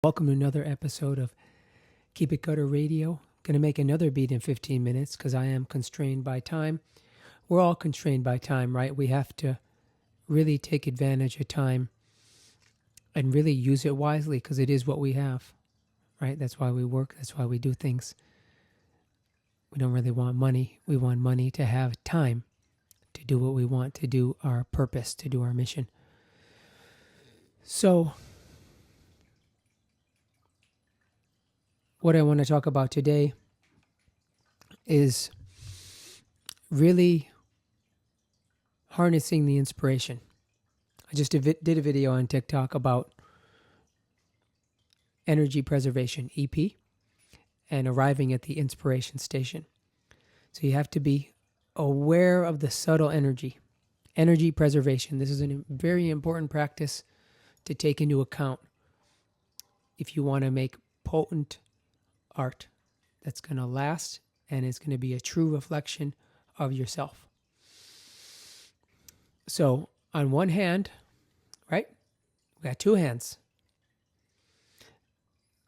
Welcome to another episode of Keep It Gutter Radio. Going to make another beat in 15 minutes because I am constrained by time. We're all constrained by time, right? We have to really take advantage of time and really use it wisely because it is what we have, right? That's why we work. That's why we do things. We don't really want money. We want money to have time to do what we want, to do our purpose, to do our mission. So, what I want to talk about today is really harnessing the inspiration. I just did a video on TikTok about energy preservation, EP, and arriving at the inspiration station. So you have to be aware of the subtle energy preservation. This is a very important practice to take into account if you want to make potent art that's going to last and is going to be a true reflection of yourself. So on one hand, right, we got two hands.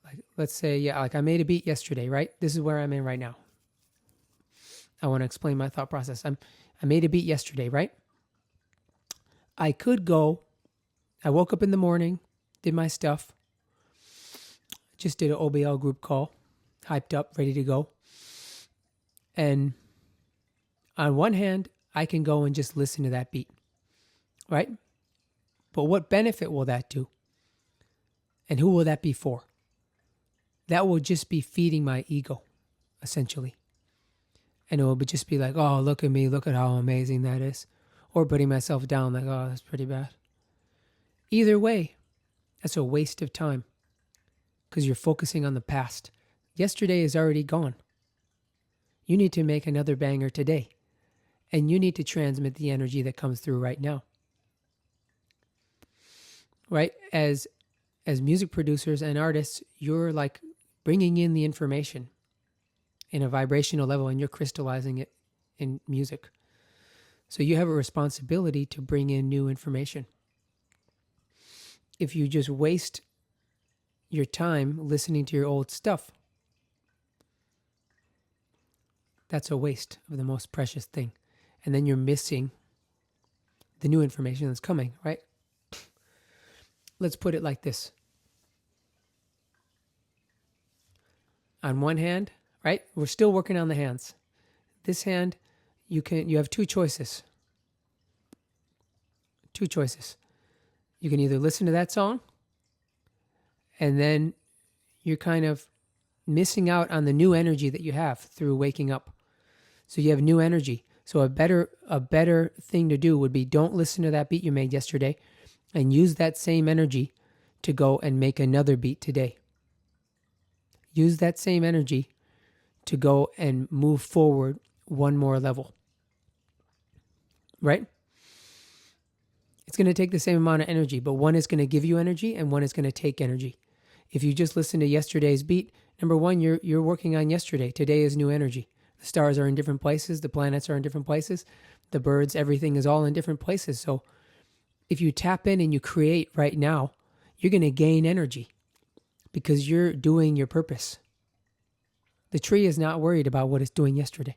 Like, let's say, like I made a beat yesterday, right? This is where I'm in right now. I want to explain my thought process. I made a beat yesterday, right? I woke up in the morning, did my stuff, just did an OBL group call, hyped up, ready to go. And on one hand, I can go and just listen to that beat, right? But what benefit will that do? And who will that be for? That will just be feeding my ego, essentially. And it will just be like, oh, look at me, look at how amazing that is. Or putting myself down like, oh, that's pretty bad. Either way, that's a waste of time because you're focusing on the past. Yesterday is already gone. You need to make another banger today. And you need to transmit the energy that comes through right now. Right? As music producers and artists, you're like bringing in the information in a vibrational level and you're crystallizing it in music. So you have a responsibility to bring in new information. If you just waste your time listening to your old stuff, that's a waste of the most precious thing. And then you're missing the new information that's coming, right? Let's put it like this. On one hand, right? We're still working on the hands. This hand, you have two choices. Two choices. You can either listen to that song and then you're kind of missing out on the new energy that you have through waking up. So you have new energy. So a better thing to do would be don't listen to that beat you made yesterday and use that same energy to go and make another beat today. Use that same energy to go and move forward one more level. Right? It's going to take the same amount of energy, but one is going to give you energy and one is going to take energy. If you just listen to yesterday's beat, number one, you're working on yesterday. Today is new energy. The stars are in different places. The planets are in different places. The birds, everything is all in different places. So if you tap in and you create right now, you're going to gain energy because you're doing your purpose. The tree is not worried about what it's doing yesterday.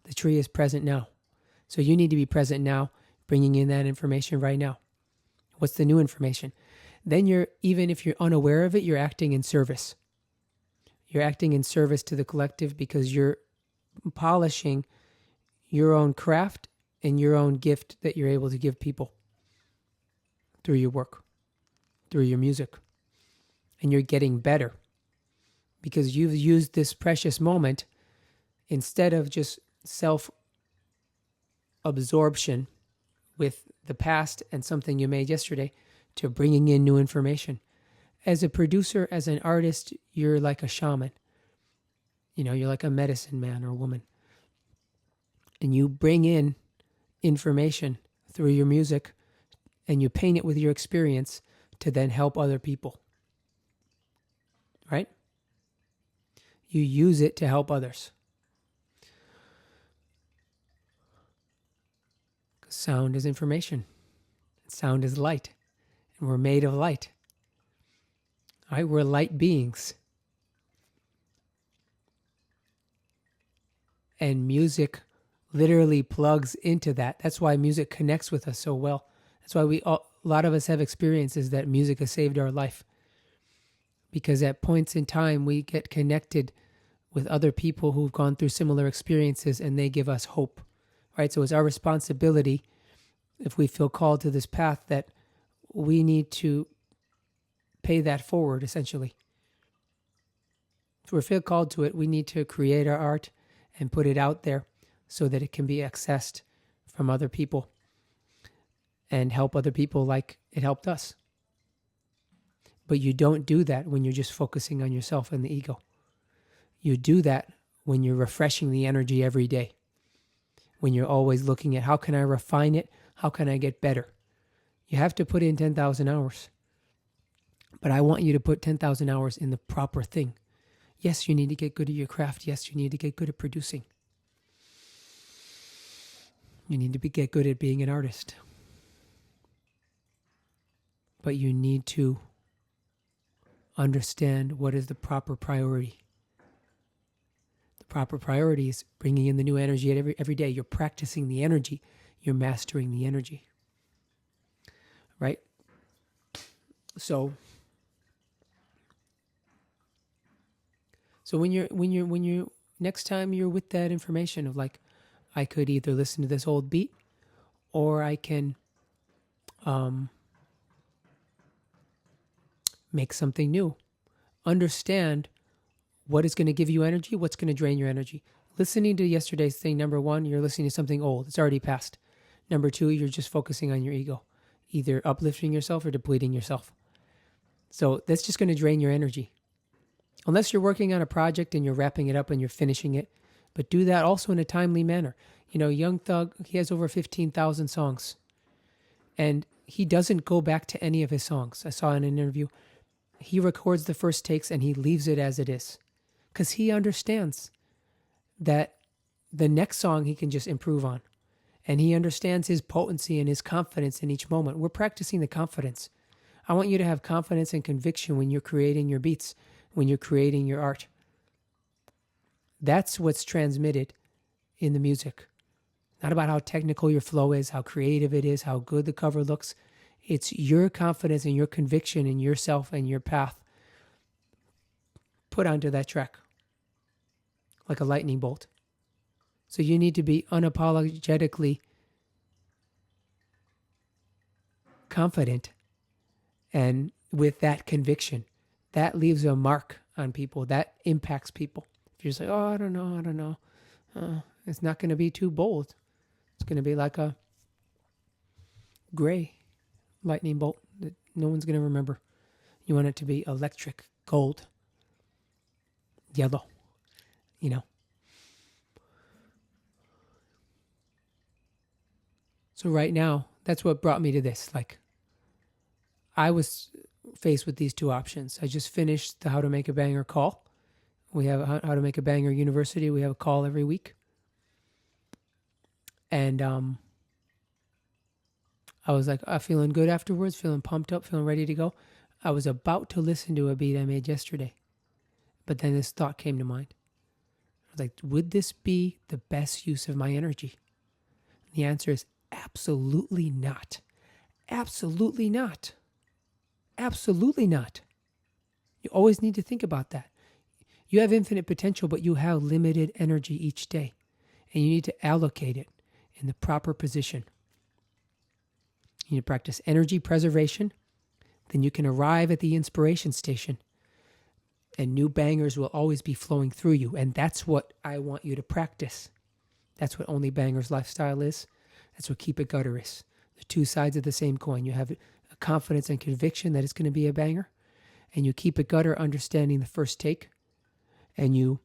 The tree is present now. So you need to be present now, bringing in that information right now. What's the new information? Then even if you're unaware of it, you're acting in service. You're acting in service to the collective because you're polishing your own craft and your own gift that you're able to give people through your work, through your music. And you're getting better because you've used this precious moment instead of just self-absorption with the past and something you made yesterday to bringing in new information. As a producer, as an artist, you're like a shaman. You're like a medicine man or woman. And you bring in information through your music and you paint it with your experience to then help other people. Right? You use it to help others. Sound is information. Sound is light. And we're made of light. right? We're light beings. And music literally plugs into that. That's why music connects with us so well. That's why a lot of us have experiences that music has saved our life. Because at points in time, we get connected with other people who've gone through similar experiences and they give us hope, right? So it's our responsibility, if we feel called to this path, that we need to pay that forward, essentially. If we feel called to it, we need to create our art and put it out there so that it can be accessed from other people and help other people like it helped us. But you don't do that when you're just focusing on yourself and the ego. You do that when you're refreshing the energy every day. When you're always looking at how can I refine it? How can I get better? You have to put in 10,000 hours. But I want you to put 10,000 hours in the proper thing. Yes, you need to get good at your craft. Yes, you need to get good at producing. You need to get good at being an artist. But you need to understand what is the proper priority. The proper priority is bringing in the new energy every day. You're practicing the energy. You're mastering the energy. Right? So when you're next time you're with that information of like, I could either listen to this old beat or I can make something new. Understand what is going to give you energy, what's going to drain your energy. Listening to yesterday's thing, number one, you're listening to something old. It's already past. Number two, you're just focusing on your ego, either uplifting yourself or depleting yourself. So that's just going to drain your energy. Unless you're working on a project and you're wrapping it up and you're finishing it. But do that also in a timely manner. You know, Young Thug, he has over 15,000 songs. And he doesn't go back to any of his songs. I saw in an interview, he records the first takes and he leaves it as it is. Because he understands that the next song he can just improve on. And he understands his potency and his confidence in each moment. We're practicing the confidence. I want you to have confidence and conviction when you're creating your beats, when you're creating your art. That's what's transmitted in the music. Not about how technical your flow is, how creative it is, how good the cover looks. It's your confidence and your conviction in yourself and your path put onto that track like a lightning bolt. So you need to be unapologetically confident and with that conviction. That leaves a mark on people. That impacts people. If you're just like, oh, I don't know. It's not going to be too bold. It's going to be like a gray lightning bolt that no one's going to remember. You want it to be electric, gold, yellow, you know. So right now, that's what brought me to this. Like, I was faced with these two options. I just finished the How to Make a Banger call. We have How to Make a Banger University. We have a call every week. And I was like, feeling good afterwards, feeling pumped up, feeling ready to go. I was about to listen to a beat I made yesterday. But then this thought came to mind. I was like, would this be the best use of my energy? And the answer is absolutely not. Absolutely not. Absolutely not. You always need to think about that. You have infinite potential, but you have limited energy each day. And you need to allocate it in the proper position. You need to practice energy preservation. Then you can arrive at the inspiration station. And new bangers will always be flowing through you. And that's what I want you to practice. That's what Only Bangers lifestyle is. That's what Keep It Gutter is. The two sides of the same coin. You have a confidence and conviction that it's going to be a banger. And you keep it gutter understanding the first take. And you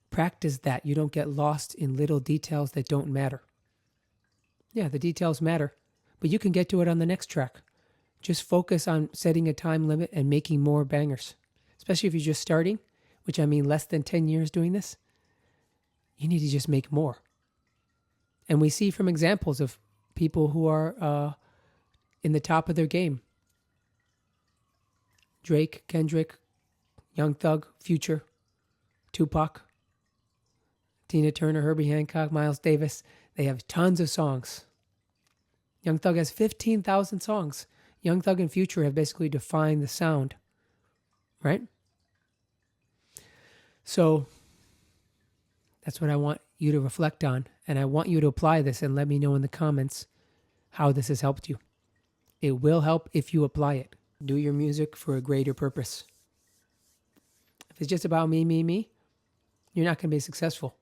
practice that. You don't get lost in little details that don't matter. Yeah, the details matter. But you can get to it on the next track. Just focus on setting a time limit and making more bangers. Especially if you're just starting, which I mean less than 10 years doing this. You need to just make more. And we see from examples of people who are in the top of their game. Drake, Kendrick, Young Thug, Future, Tupac, Tina Turner, Herbie Hancock, Miles Davis. They have tons of songs. Young Thug has 15,000 songs. Young Thug and Future have basically defined the sound, right? So that's what I want you to reflect on. And I want you to apply this and let me know in the comments how this has helped you. It will help if you apply it. Do your music for a greater purpose. If it's just about me, you're not going to be successful.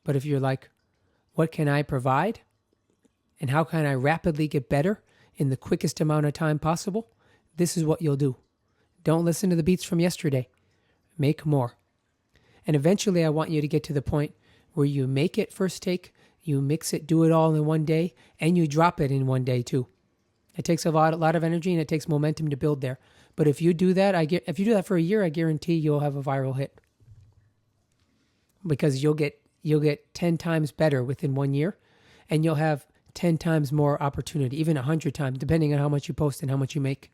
But if you're like, what can I provide? And how can I rapidly get better in the quickest amount of time possible? This is what you'll do. Don't listen to the beats from yesterday. Make more. And eventually I want you to get to the point where you make it first take, you mix it, do it all in one day, and you drop it in one day too. It takes a lot of energy and it takes momentum to build there. But if you do that, if you do that for a year, I guarantee you'll have a viral hit. Because you'll get 10 times better within 1 year, and you'll have 10 times more opportunity, even 100 times, depending on how much you post and how much you make.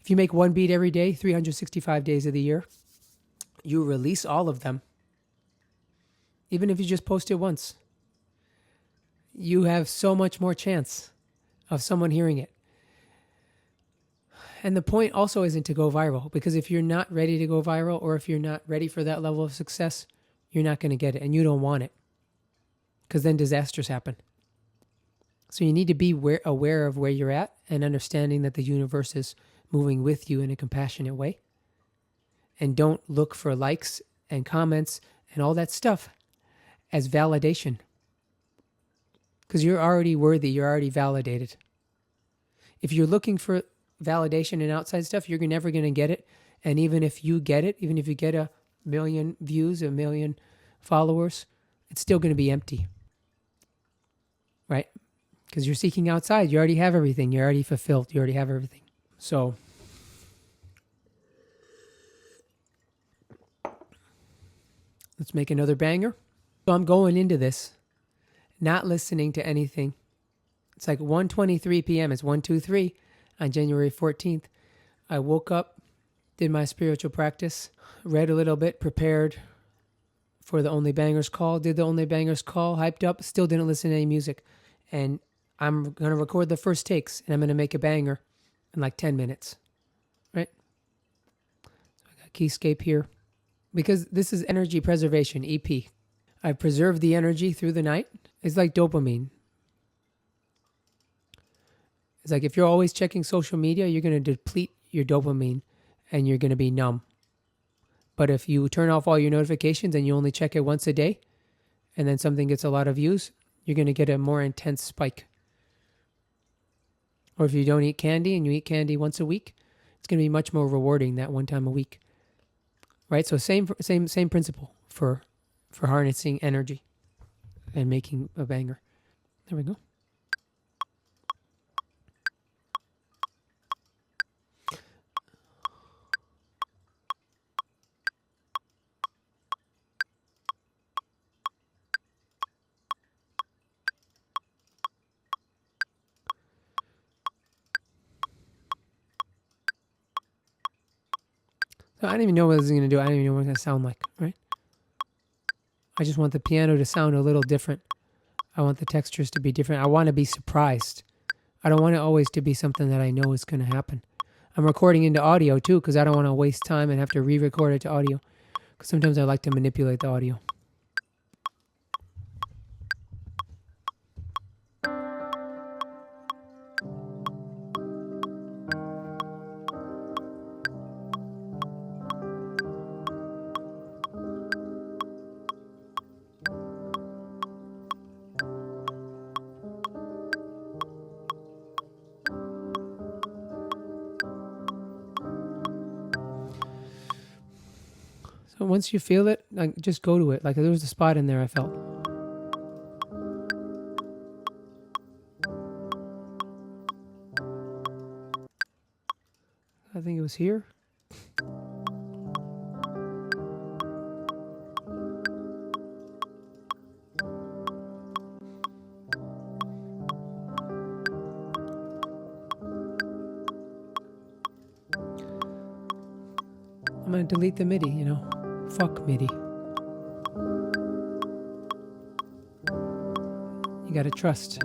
If you make one beat every day, 365 days of the year, you release all of them. Even if you just post it once, you have so much more chance of someone hearing it. And the point also isn't to go viral, because if you're not ready to go viral, or if you're not ready for that level of success, you're not going to get it, and you don't want it, because then disasters happen. So you need to be aware of where you're at and understanding that the universe is moving with you in a compassionate way. And don't look for likes and comments and all that stuff as validation, because you're already worthy, you're already validated. If you're looking for validation and outside stuff, you're never going to get it. And even if you get it, even if you get 1 million views, 1 million followers, it's still going to be empty, right? Because you're seeking outside. You already have everything. You're already fulfilled. You already have everything. So let's make another banger. So I'm going into this not listening to anything. It's like 1:23 p.m. It's 1:23 on January 14th. I woke up, did my spiritual practice, read a little bit, prepared for the Only Bangers call, did the Only Bangers call, hyped up, still didn't listen to any music. And I'm going to record the first takes, and I'm going to make a banger in like 10 minutes, right? So I got Keyscape here, because this is Energy Preservation, EP. I preserve the energy through the night. It's like dopamine. It's like if you're always checking social media, you're going to deplete your dopamine and you're going to be numb. But if you turn off all your notifications and you only check it once a day, and then something gets a lot of views, you're going to get a more intense spike. Or if you don't eat candy and you eat candy once a week, it's going to be much more rewarding that one time a week. Right? So same principle for harnessing energy and making a banger. There we go. So I don't even know what this is going to do. I don't even know what it's going to sound like, right? I just want the piano to sound a little different. I want the textures to be different. I want to be surprised. I don't want it always to be something that I know is going to happen. I'm recording into audio too, because I don't want to waste time and have to re-record it to audio. Because sometimes I like to manipulate the audio. So once you feel it, like, just go to it. Like there was a spot in there I felt. I think it was here. I'm going to delete the MIDI, Fuck MIDI. You got to trust.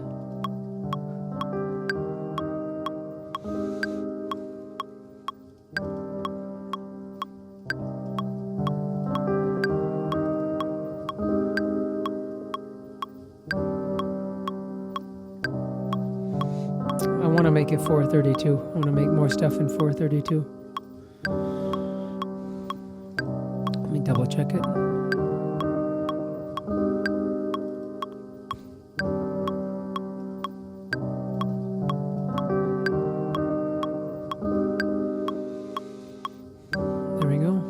I want to make it 432. I want to make more stuff in 432. Let me double check it. There we go.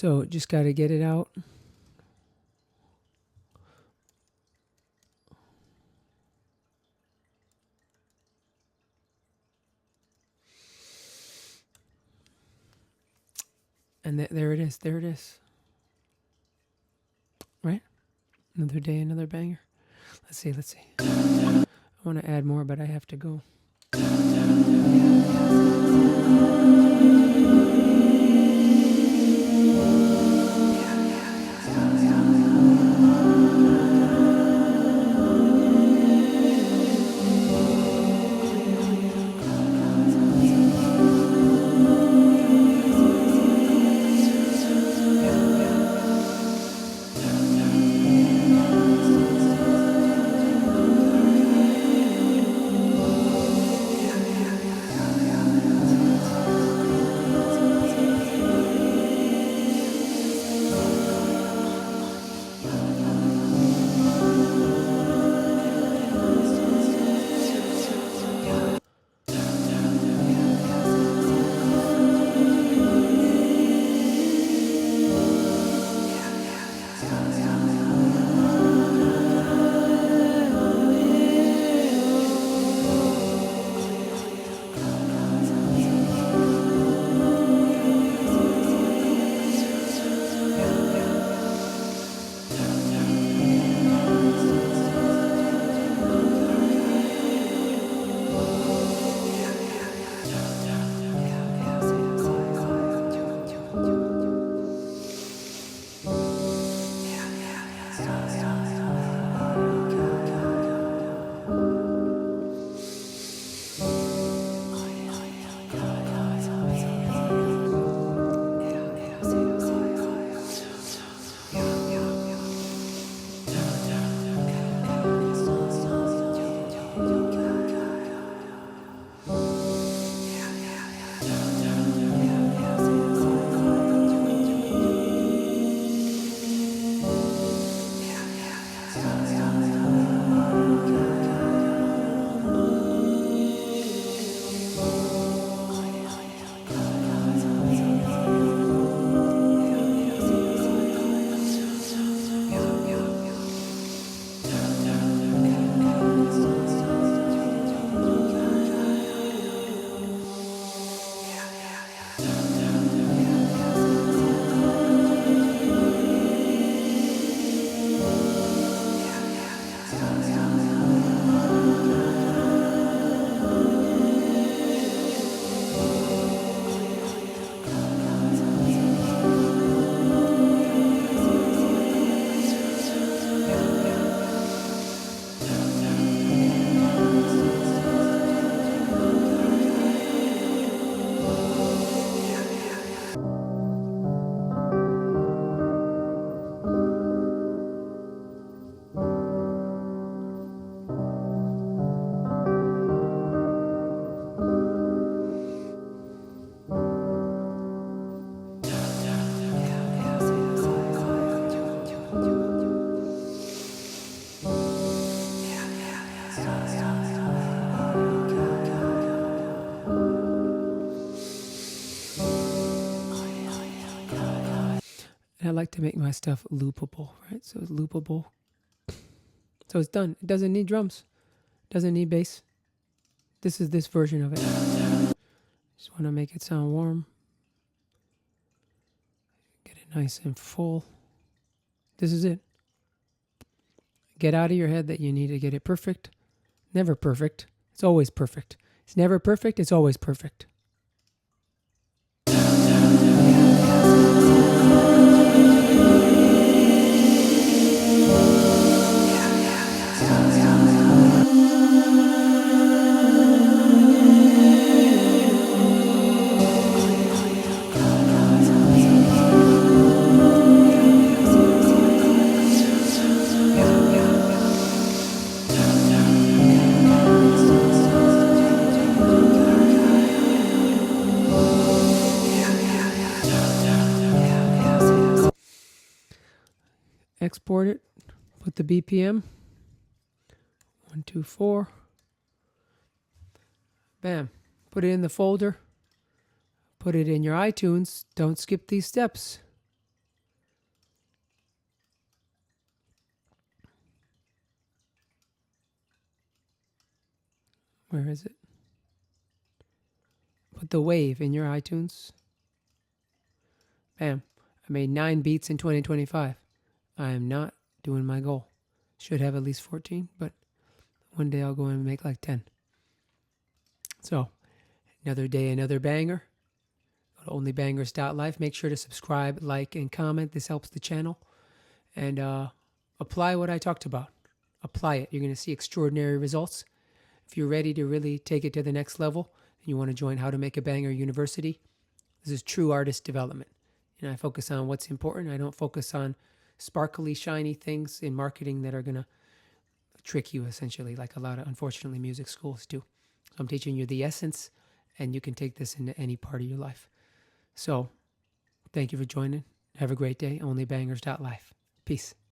So just got to get it out. And there it is. There it is. Right? Another day, another banger. Let's see. I want to add more, but I have to go. And I like to make my stuff loopable, right? So it's loopable. So it's done. It doesn't need drums. Doesn't need bass. This is this version of it. Just want to make it sound warm. Get it nice and full. This is it. Get out of your head that you need to get it perfect. Never perfect. It's always perfect. It's never perfect. It's always perfect. Export it, put the BPM, 124, bam, put it in the folder, put it in your iTunes. Don't skip these steps. Where is it? Put the wave in your iTunes. Bam. I made 9 beats in 2025. I am not doing my goal. Should have at least 14, but one day I'll go and make like 10. So, another day, another banger. Go to onlybangers.life. Make sure to subscribe, like, and comment. This helps the channel. And apply what I talked about. Apply it. You're going to see extraordinary results. If you're ready to really take it to the next level and you want to join How to Make a Banger University, this is true artist development. And I focus on what's important. I don't focus on sparkly, shiny things in marketing that are going to trick you, essentially, like a lot of, unfortunately, music schools do. So I'm teaching you the essence, and you can take this into any part of your life. So thank you for joining. Have a great day. Onlybangers.life. Peace.